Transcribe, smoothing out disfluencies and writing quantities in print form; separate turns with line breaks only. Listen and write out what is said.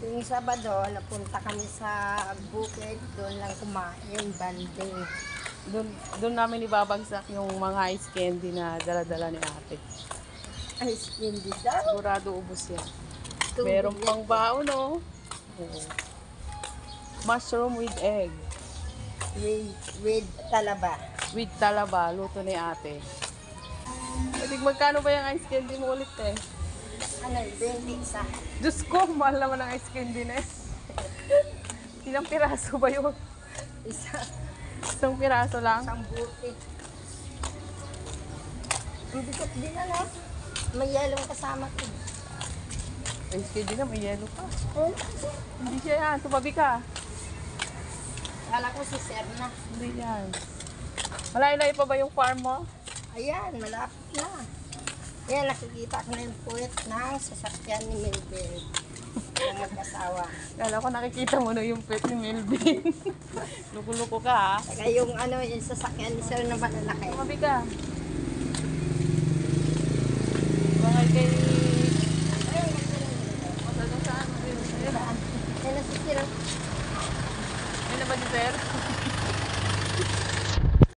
Yung Sabado, napunta kami sa bukid, doon lang kumain, banding.
Doon namin ibabagsak yung mga ice candy na dala-dala ni ate.
Ice candy daw.
Sigurado ubos yan.
Tubig
Meron
yan.
pang baon, oh. Oo. Mushroom with egg.
With talaba.
With talaba, luto ni ate. Pwede magkano ba yung ice candy mo ulit eh?
Ano, 20 isa.
Diyos ko, mahal naman ang ice candy na eh. Ilang piraso ba yun?
Isa.
Isang piraso lang?
Isang buti. Ang bigat din ano. May yelong kasama ko.
Ice candy na, may yellow pa.
Oh,
Hindi siya yan, tumabi ka.
kala ko si Sir na.
Hindi yan. Malayo-layo pa ba yung farm mo?
Ayan, malapit na. Ayan, nakikita ko na yung puwet ng sasakyan ni Melvin. Yung mag-asawa.
Kala ko nakikita mo na yung pet ni Melvin. Luko-luko ka ha.
Saka yung ano, yung sasakyan ni Sir na malalaki.
Tumabi ka. Bakit kay... Masado saan?
Ayan na si Sir.
Ayun na ba si Sir?